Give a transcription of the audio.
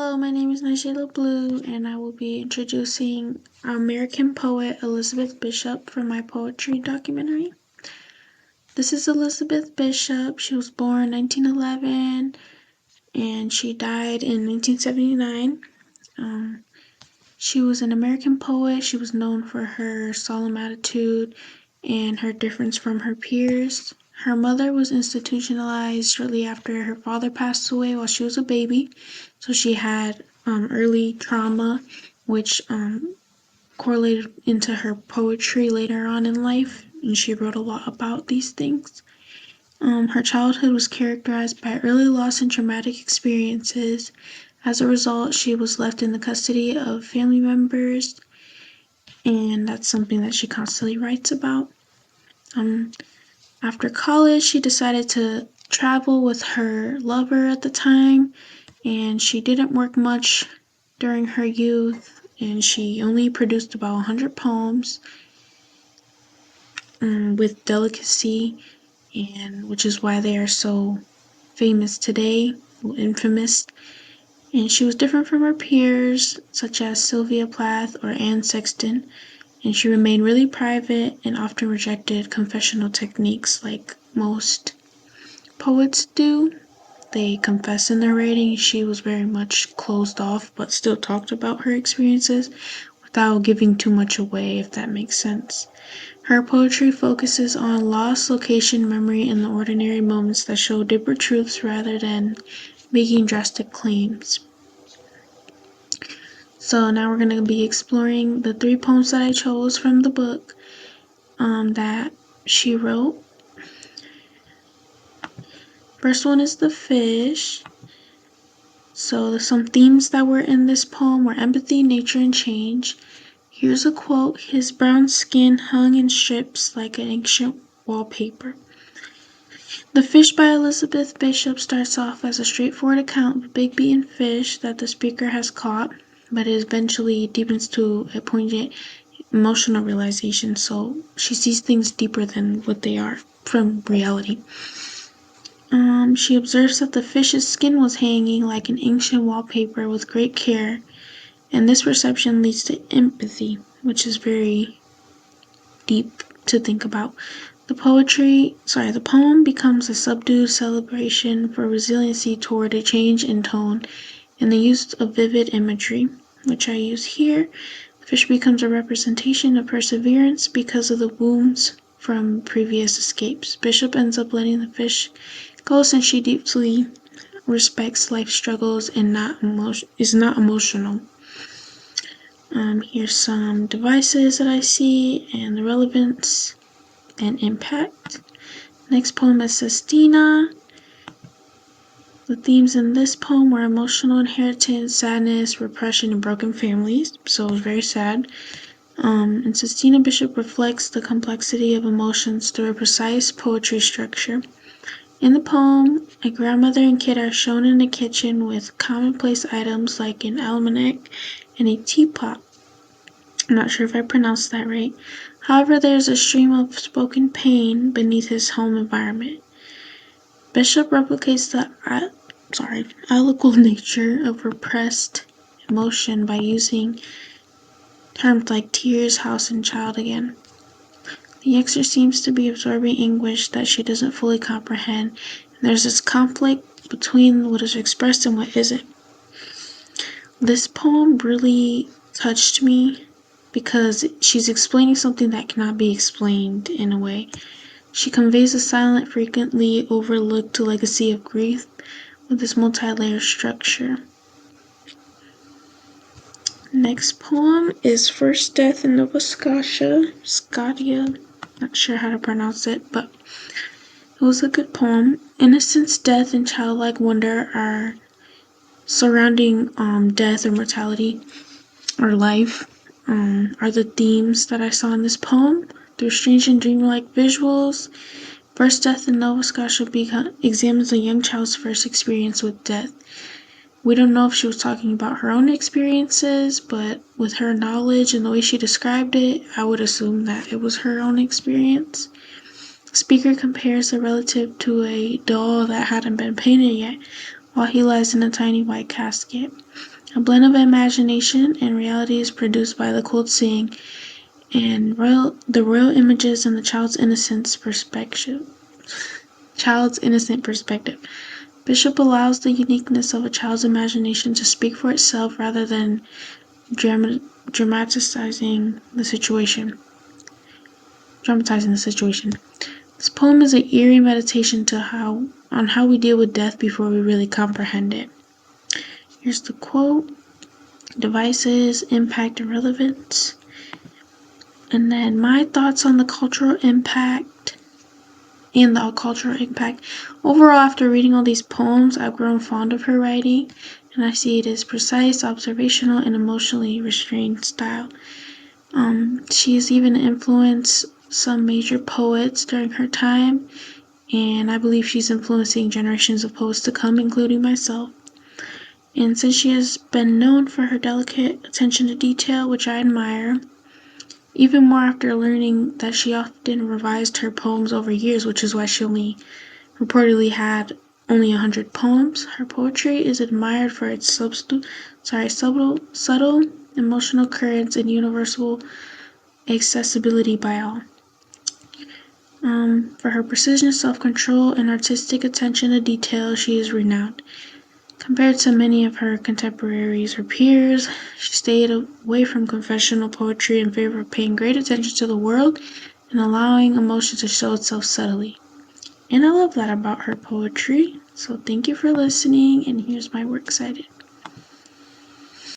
Hello, my name is Nigella Blue, and I will be introducing American poet Elizabeth Bishop for my poetry documentary. This is Elizabeth Bishop. She was born 1911 and she died in 1979. She was an American poet. She was known for her solemn attitude and her difference from her peers. Her mother was institutionalized shortly after her father passed away while she was a baby, so she had early trauma, which correlated into her poetry later on in life, and she wrote a lot about these things. Her childhood was characterized by early loss and traumatic experiences. As a result, she was left in the custody of family members, and that's something that she constantly writes about. After college, she decided to travel with her lover at the time, and she didn't work much during her youth, and she only produced about 100 poems with delicacy, and which is why they are so famous today, infamous. And she was different from her peers, such as Sylvia Plath or Anne Sexton, and she remained really private and often rejected confessional techniques like most poets do. They confess in their writing. She was very much closed off, but still talked about her experiences without giving too much away, if that makes sense. Her poetry focuses on loss, location, memory, and the ordinary moments that show deeper truths rather than making drastic claims. So now we're going to be exploring the 3 poems that I chose from the book that she wrote. First one is The Fish. So some themes that were in this poem were empathy, nature, and change. Here's a quote: "His brown skin hung in strips like an ancient wallpaper." The Fish by Elizabeth Bishop starts off as a straightforward account of a big beaten fish that the speaker has caught, but it eventually deepens to a poignant emotional realization, so she sees things deeper than what they are from reality. She observes that the fish's skin was hanging like an ancient wallpaper with great care, and this perception leads to empathy, which is very deep to think about. The poem becomes a subdued celebration for resiliency toward a change in tone and the use of vivid imagery, which I use here. The fish becomes a representation of perseverance because of the wounds from previous escapes. Bishop ends up letting the fish go since she deeply respects life struggles and is not emotional. Here's some devices that I see and the relevance and impact. Next poem is Sestina. The themes in this poem were emotional inheritance, sadness, repression, and broken families, so it was very sad. And Sestina Bishop reflects the complexity of emotions through a precise poetry structure. In the poem, a grandmother and kid are shown in a kitchen with commonplace items like an almanac and a teapot. I'm not sure if I pronounced that right. However, there's a stream of spoken pain beneath his home environment. Bishop replicates the allegorical nature of repressed emotion by using terms like tears, house, and child again. The youngster seems to be absorbing anguish that she doesn't fully comprehend, and there's this conflict between what is expressed and what isn't. This poem really touched me because she's explaining something that cannot be explained in a way. She conveys a silent, frequently overlooked legacy of grief with this multi-layered structure. Next poem is First Death in Nova Scotia. Not sure how to pronounce it, but it was a good poem. Innocence, death, and childlike wonder are surrounding death or mortality or life are the themes that I saw in this poem. Through strange and dreamlike visuals, First Death in Nova Scotia examines a young child's first experience with death. We don't know if she was talking about her own experiences, but with her knowledge and the way she described it, I would assume that it was her own experience. The speaker compares the relative to a doll that hadn't been painted yet. while he lies in a tiny white casket. A blend of imagination and reality is produced by the cold seeing and the real images and the child's innocent perspective. Bishop allows the uniqueness of a child's imagination to speak for itself rather than dramatizing the situation. This poem is an eerie meditation on how we deal with death before we really comprehend it. Here's the quote: devices, impact, and relevance. And then my thoughts on the cultural impact. Overall, after reading all these poems, I've grown fond of her writing, and I see it as precise, observational, and emotionally restrained style. She has even influenced some major poets during her time, and I believe she's influencing generations of poets to come, including myself. And since she has been known for her delicate attention to detail, which I admire, even more after learning that she often revised her poems over years, which is why she reportedly had only 100 poems, her poetry is admired for its subtle, emotional currents and universal accessibility by all. For her precision, self-control, and artistic attention to detail, she is renowned. Compared to many of her contemporaries or peers, she stayed away from conventional poetry in favor of paying great attention to the world and allowing emotion to show itself subtly. And I love that about her poetry. So thank you for listening, and here's my works cited.